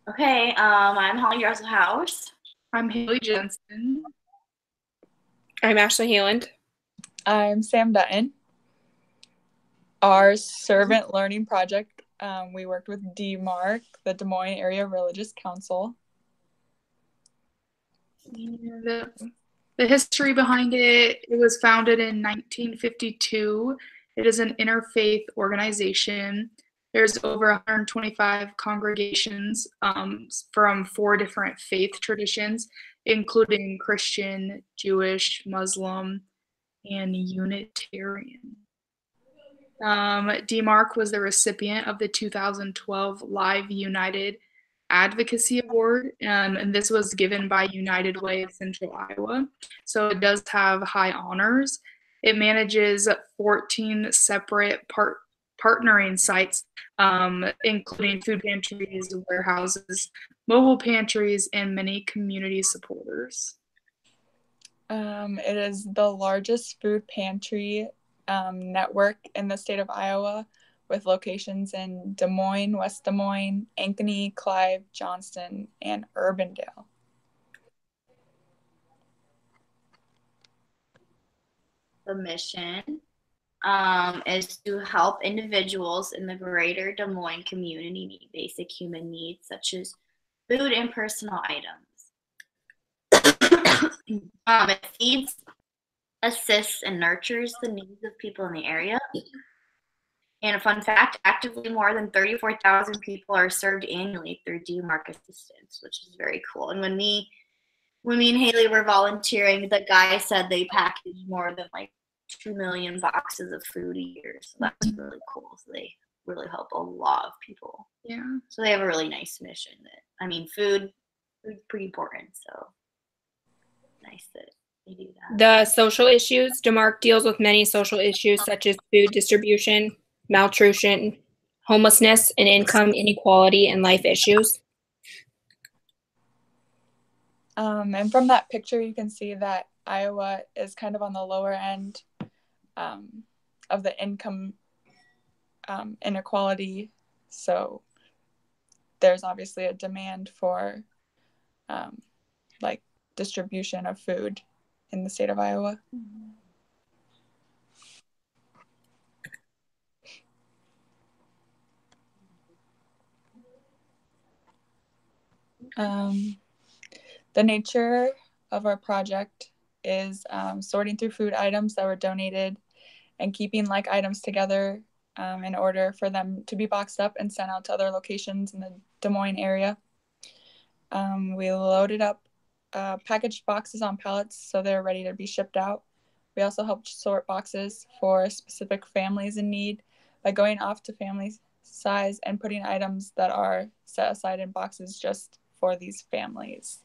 Okay, I'm Holly House. I'm Haley Jensen. I'm Ashley Haaland. I'm Sam Dutton. Our servant learning project, we worked with DMARC, the Des Moines Area Religious Council. And the history behind it was founded in 1952. It is an interfaith organization. There's over 125 congregations from 4 different faith traditions, including Christian, Jewish, Muslim, and Unitarian. DMARC was the recipient of the 2012 Live United Advocacy Award, and this was given by United Way of Central Iowa. So it does have high honors. It manages 14 separate partnering sites, including food pantries, warehouses, mobile pantries, and many community supporters. It is the largest food pantry network in the state of Iowa, with locations in Des Moines, West Des Moines, Ankeny, Clive, Johnston, and Urbandale. The mission is to help individuals in the greater Des Moines community meet basic human needs such as food and personal items. It feeds, assists, and nurtures the needs of people in the area. And a fun fact, actively more than 34,000 people are served annually through DMARC assistance, which is very cool. And when me and Haley were volunteering, the guy said they package more than like 2 million boxes of food a year. So that's really cool. So they really help a lot of people. Yeah. So they have a really nice mission. Food's pretty important. So nice that they do that. The social issues. DMARC deals with many social issues such as food distribution, malnutrition, homelessness, and income inequality and life issues. And from that picture, you can see that Iowa is kind of on the lower end of the income inequality. So there's obviously a demand for distribution of food in the state of Iowa. The nature of our project is sorting through food items that were donated and keeping like items together in order for them to be boxed up and sent out to other locations in the Des Moines area. We loaded up packaged boxes on pallets so they're ready to be shipped out. We also helped sort boxes for specific families in need by going off to family size and putting items that are set aside in boxes just for these families.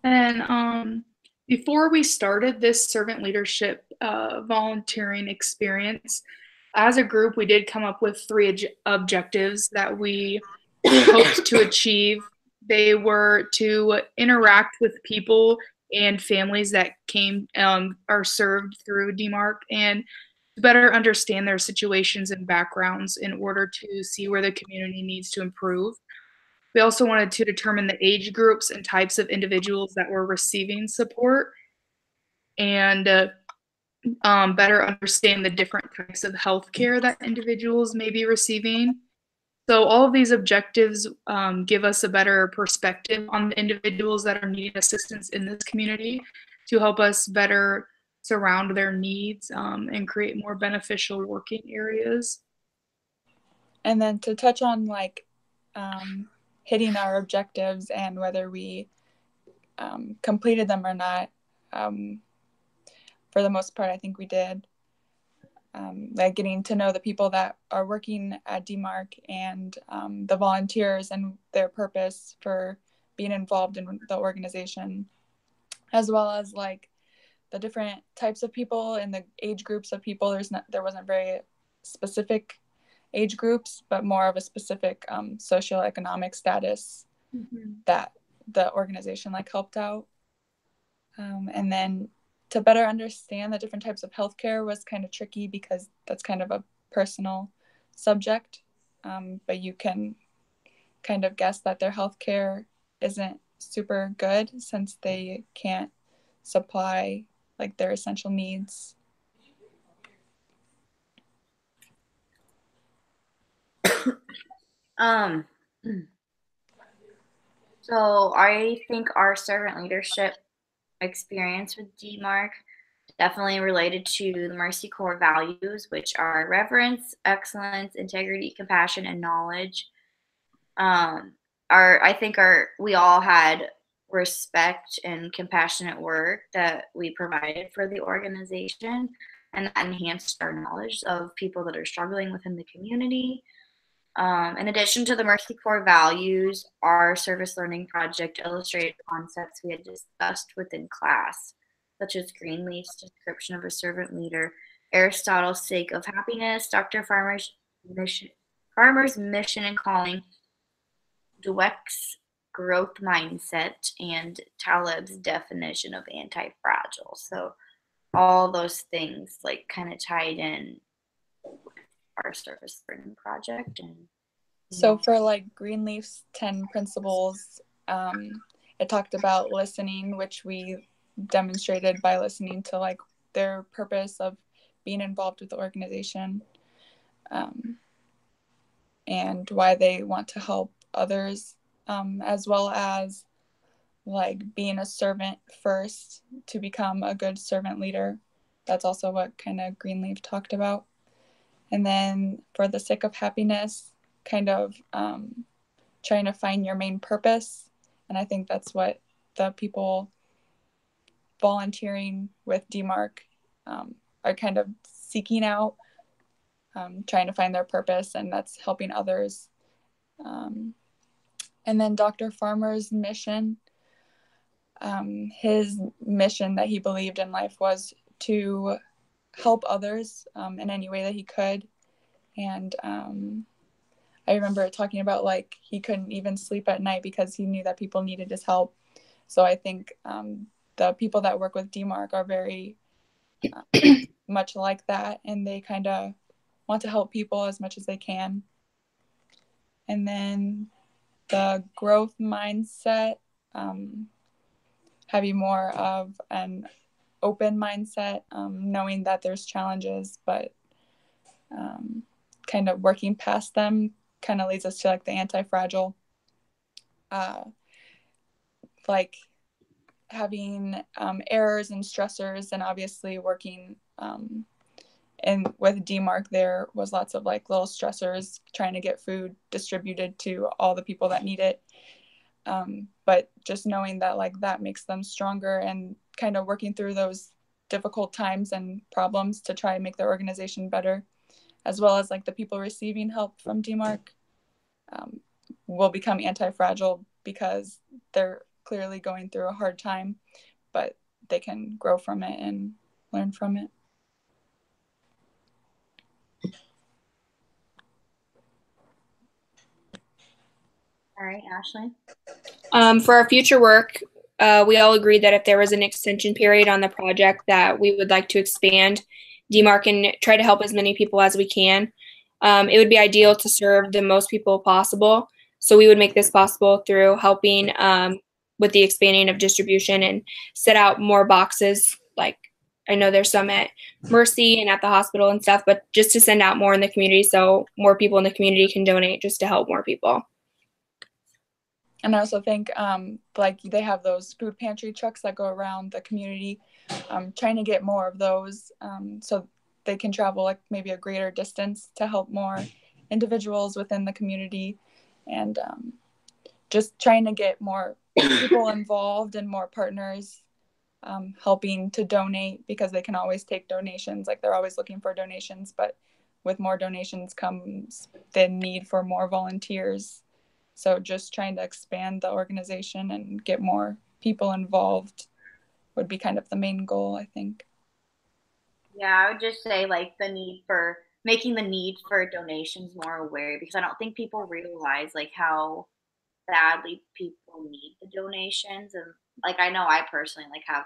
And before we started this servant leadership volunteering experience, as a group, we did come up with 3 objectives that we hoped to achieve. They were to interact with people and families that are served through DMARC, and to better understand their situations and backgrounds in order to see where the community needs to improve. We also wanted to determine the age groups and types of individuals that were receiving support, and better understand the different types of healthcare that individuals may be receiving. So all of these objectives give us a better perspective on the individuals that are needing assistance in this community to help us better surround their needs and create more beneficial working areas. And then to touch on hitting our objectives and whether we completed them or not, for the most part, I think we did. Getting to know the people that are working at DMARC and the volunteers and their purpose for being involved in the organization, as well as the different types of people and the age groups of people. There wasn't very specific age groups, but more of a specific socioeconomic status that the organization helped out. And then to better understand the different types of healthcare was kind of tricky because that's kind of a personal subject. But you can kind of guess that their healthcare isn't super good since they can't supply like their essential needs. So I think our servant leadership experience with DMARC definitely related to the Mercy Core values, which are reverence, excellence, integrity, compassion, and knowledge. We all had respect and compassionate work that we provided for the organization, and that enhanced our knowledge of people that are struggling within the community. In addition to the Mercy Core values, our service learning project illustrated concepts we had discussed within class, such as Greenleaf's description of a servant leader, Aristotle's sake of happiness, Dr. Farmer's mission and calling, Dweck's growth mindset, and Taleb's definition of anti-fragile. So all those things like kind of tied in our service learning project. And so for like Greenleaf's 10 principles, it talked about listening, which we demonstrated by listening to like their purpose of being involved with the organization, and why they want to help others, as well as like being a servant first to become a good servant leader. That's also what kind of Greenleaf talked about. And then for the sake of happiness, kind of trying to find your main purpose. And I think that's what the people volunteering with DMARC are kind of seeking out, trying to find their purpose, and that's helping others. And then Dr. Farmer's mission, his mission that he believed in life was to help others in any way that he could. And I remember talking about like he couldn't even sleep at night because he knew that people needed his help. So I think the people that work with DMARC are very much like that, and they kind of want to help people as much as they can. And then the growth mindset, having more of an open mindset, knowing that there's challenges, but kind of working past them kind of leads us to like the anti-fragile, like having errors and stressors, and obviously working and with DMARC there was lots of like little stressors trying to get food distributed to all the people that need it, but just knowing that like that makes them stronger, and kind of working through those difficult times and problems to try and make their organization better, as well as like the people receiving help from DMARC will become anti-fragile because they're clearly going through a hard time, but they can grow from it and learn from it. all right, Ashley. For our future work, we all agreed that if there was an extension period on the project, that we would like to expand DMARC and try to help as many people as we can. It would be ideal to serve the most people possible. So we would make this possible through helping with the expanding of distribution and set out more boxes. Like I know there's some at Mercy and at the hospital and stuff, but just to send out more in the community so more people in the community can donate just to help more people. And I also think like they have those food pantry trucks that go around the community, trying to get more of those so they can travel like maybe a greater distance to help more individuals within the community, and just trying to get more people involved and more partners helping to donate, because they can always take donations. Like they're always looking for donations, but with more donations comes the need for more volunteers. So just trying to expand the organization and get more people involved would be kind of the main goal, I think. Yeah, I would just say like making the need for donations more aware, because I don't think people realize like how badly people need the donations. And like I know I personally like have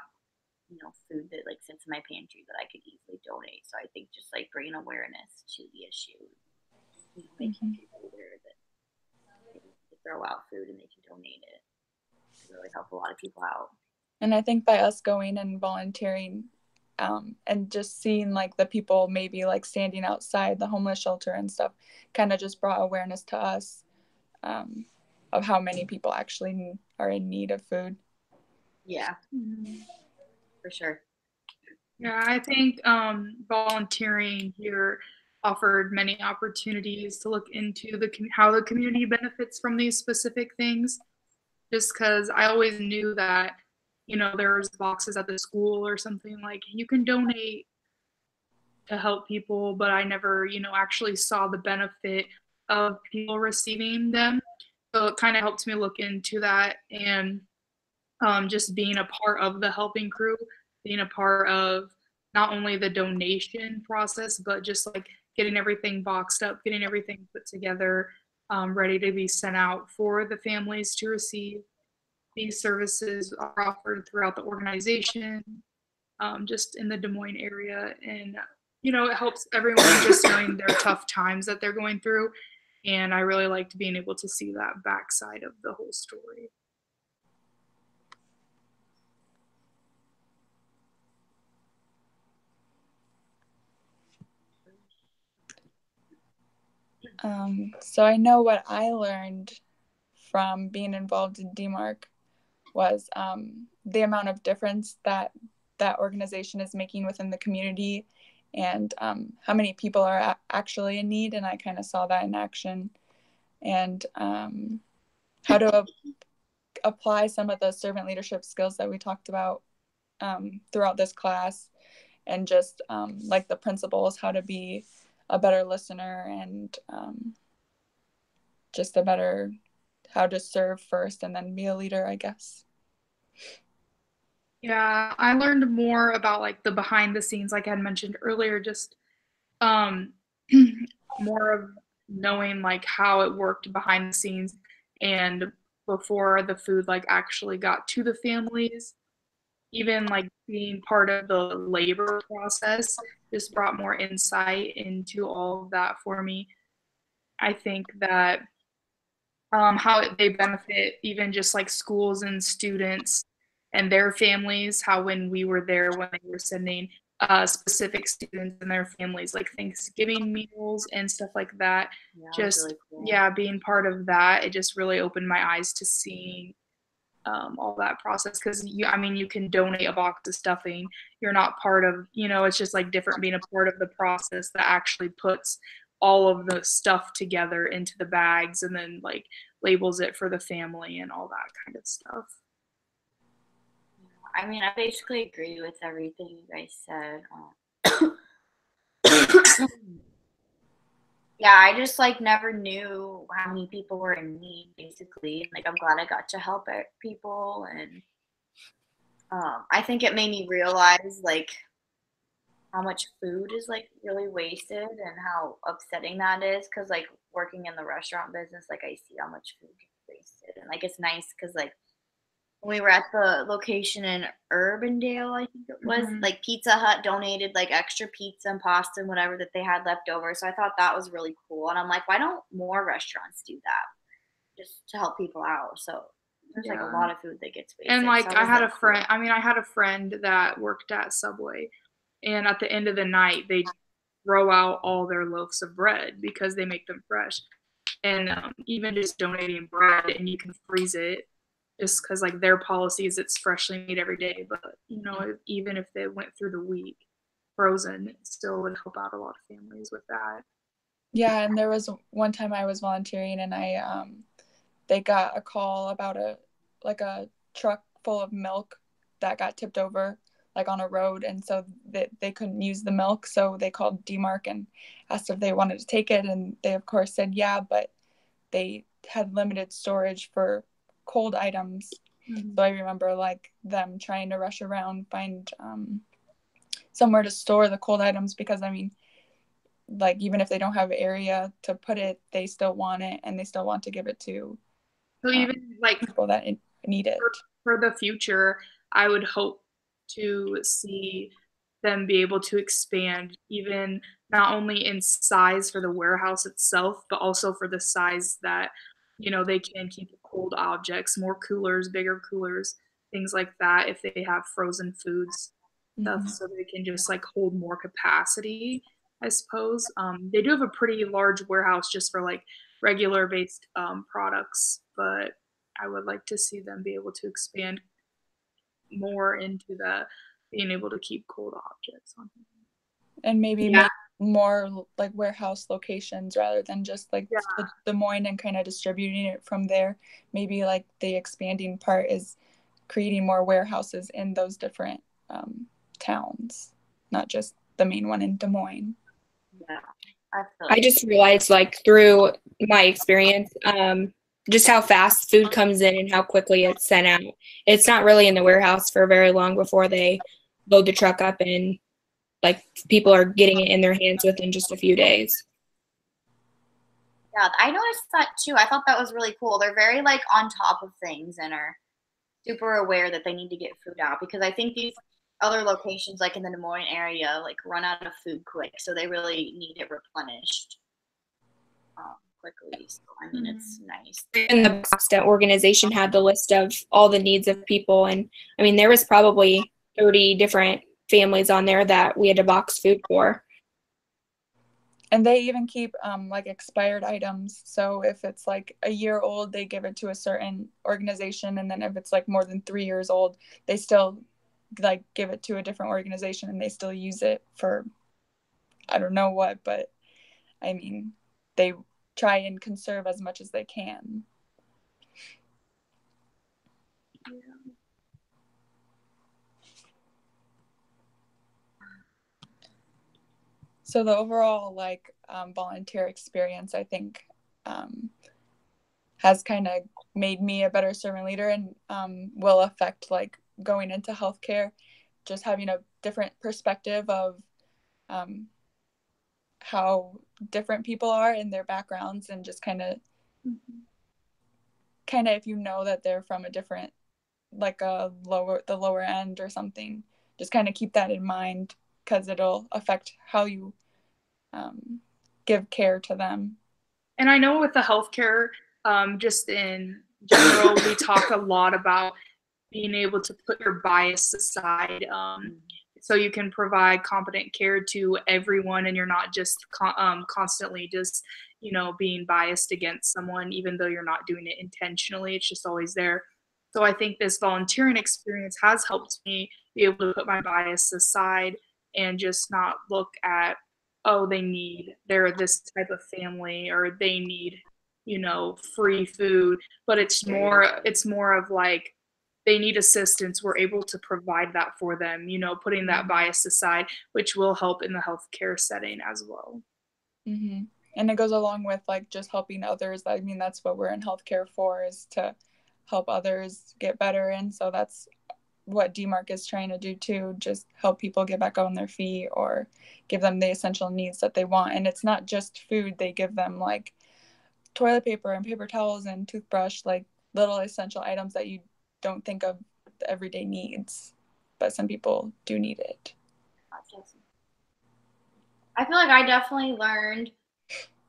food that like sits in my pantry that I could easily donate. So I think just like bringing awareness to the issue, making people aware that throw out food and they can donate it to really help a lot of people out. And I think by us going and volunteering, and just seeing like the people maybe like standing outside the homeless shelter and stuff kind of just brought awareness to us of how many people actually are in need of food. Yeah, for sure. Yeah, I think volunteering here offered many opportunities to look into how the community benefits from these specific things. Just because I always knew that, there's boxes at the school or something like you can donate to help people, but I never, actually saw the benefit of people receiving them. So it kind of helped me look into that, and just being a part of the helping crew, being a part of not only the donation process, but just like getting everything boxed up, getting everything put together, ready to be sent out for the families to receive. These services are offered throughout the organization, just in the Des Moines area. And, it helps everyone just knowing their tough times that they're going through. And I really liked being able to see that backside of the whole story. So I know what I learned from being involved in DMARC was the amount of difference that organization is making within the community, and how many people are actually in need. And I kind of saw that in action, and how to apply some of the servant leadership skills that we talked about throughout this class, and just like the principles, how to be a better listener, and just how to serve first and then be a leader, I guess. Yeah, I learned more about like the behind the scenes, like I had mentioned earlier, just more of knowing like how it worked behind the scenes and before the food like actually got to the families. Even like being part of the labor process just brought more insight into all of that for me. I think that how they benefit even just like schools and students and their families, how when we were there, when they were sending specific students and their families like Thanksgiving meals and stuff like that. Yeah, Just really cool. Yeah, being part of that, it just really opened my eyes to seeing all that process, because you can donate a box of stuffing. You're not part of, it's just like different being a part of the process that actually puts all of the stuff together into the bags and then like labels it for the family and all that kind of stuff. I mean, I basically agree with everything you guys said. Yeah, I just like never knew how many people were in need, basically. Like, I'm glad I got to help people, and I think it made me realize like how much food is like really wasted and how upsetting that is. Because like working in the restaurant business, like I see how much food gets wasted, and like it's nice because like when we were at the location in Urbandale, I think it was, like Pizza Hut donated like extra pizza and pasta and whatever that they had left over. So I thought that was really cool. And I'm like, why don't more restaurants do that just to help people out? So there's like a lot of food that gets wasted. And like so I had a friend, I had a friend that worked at Subway, and at the end of the night, they throw out all their loaves of bread because they make them fresh. And even just donating bread, and you can freeze it, just because like their policy is it's freshly made every day. But even if they went through the week frozen, it still would help out a lot of families with that. Yeah, and there was one time I was volunteering, and they got a call about a truck full of milk that got tipped over like on a road, and so they couldn't use the milk, so they called DMARC and asked if they wanted to take it, and they of course said yeah, but they had limited storage for cold items. So I remember like them trying to rush around, find somewhere to store the cold items, because I mean, like even if they don't have area to put it, they still want it, and they still want to give it to even like people that need it. For the future, I would hope to see them be able to expand, even not only in size for the warehouse itself, but also for the size that they can keep cold objects, more coolers, bigger coolers, things like that if they have frozen foods, stuff, so they can just like hold more capacity, I suppose. They do have a pretty large warehouse just for like regular based products, but I would like to see them be able to expand more into the being able to keep cold objects on hand. And maybe make more like warehouse locations rather than just like Des Moines and kind of distributing it from there. Maybe like the expanding part is creating more warehouses in those different towns, not just the main one in Des Moines. Yeah, I just realized, like, through my experience, just how fast food comes in and how quickly it's sent out. It's not really in the warehouse for very long before they load the truck up, and like people are getting it in their hands within just a few days. Yeah, I noticed that too. I thought that was really cool. They're very like on top of things and are super aware that they need to get food out, because I think these other locations like in the Des Moines area like run out of food quick, so they really need it replenished quickly. So I mean, it's nice. And the Boxed organization had the list of all the needs of people, and I mean there was probably 30 different families on there that we had to box food for. And they even keep like expired items. So if it's like a year old, they give it to a certain organization. And then if it's like more than 3 years old, they still like give it to a different organization and they still use it for, I don't know what, but I mean, they try and conserve as much as they can. Yeah. So the overall like volunteer experience, I think, has kind of made me a better servant leader, and will affect like going into healthcare, just having a different perspective of how different people are in their backgrounds, and just kind of if you know that they're from a different, like the lower end or something, just kind of keep that in mind, because it'll affect how you give care to them. And I know with the healthcare, just in general, we talk a lot about being able to put your bias aside, so you can provide competent care to everyone, and you're not just constantly just being biased against someone, even though you're not doing it intentionally. It's just always there. So I think this volunteering experience has helped me be able to put my bias aside and just not look at, oh, they're this type of family, or they need, free food. But it's more of like, they need assistance. We're able to provide that for them, putting that bias aside, which will help in the healthcare setting as well. Mm-hmm. And it goes along with like just helping others. I mean, that's what we're in healthcare for, is to help others get better. And so that's what DMARC is trying to do too, just help people get back on their feet or give them the essential needs that they want. And it's not just food. They give them like toilet paper and paper towels and toothbrush, like little essential items that you don't think of the everyday needs, but some people do need it. I feel like I definitely learned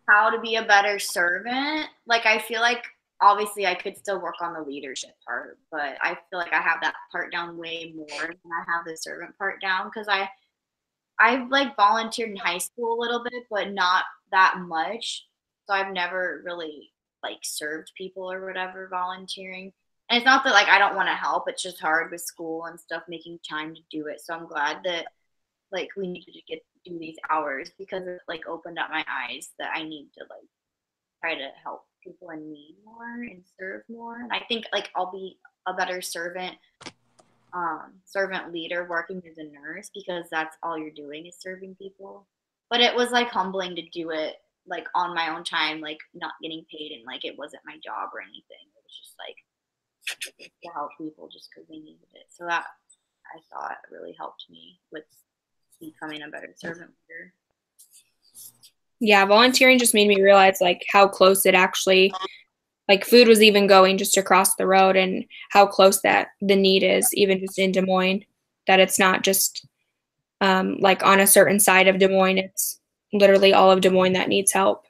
how to be a better servant. Like, I feel like obviously I could still work on the leadership part, but I feel like I have that part down way more than I have the servant part down, because I've like volunteered in high school a little bit, but not that much. So I've never really like served people or whatever volunteering. And it's not that like I don't want to help, it's just hard with school and stuff, making time to do it. So I'm glad that like we needed to do these hours, because it like opened up my eyes that I need to like try to help people in need more and serve more. And I think like I'll be a better servant leader working as a nurse, because that's all you're doing is serving people. But it was like humbling to do it like on my own time, like not getting paid, and like it wasn't my job or anything. It was just like to help people just because they needed it. So that I thought really helped me with becoming a better servant leader. Yeah, volunteering just made me realize like how close it actually, like food was even going just across the road, and how close that the need is, even just in Des Moines, that it's not just like on a certain side of Des Moines. It's literally all of Des Moines that needs help.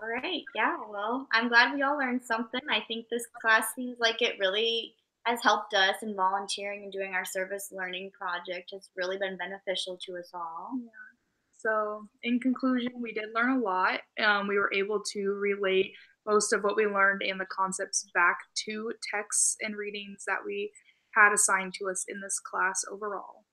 All right. Yeah. Well, I'm glad we all learned something. I think this class seems like it really has helped us in volunteering and doing our service learning project. It's really been beneficial to us all. Yeah. So, in conclusion, we did learn a lot. We were able to relate most of what we learned and the concepts back to texts and readings that we had assigned to us in this class overall.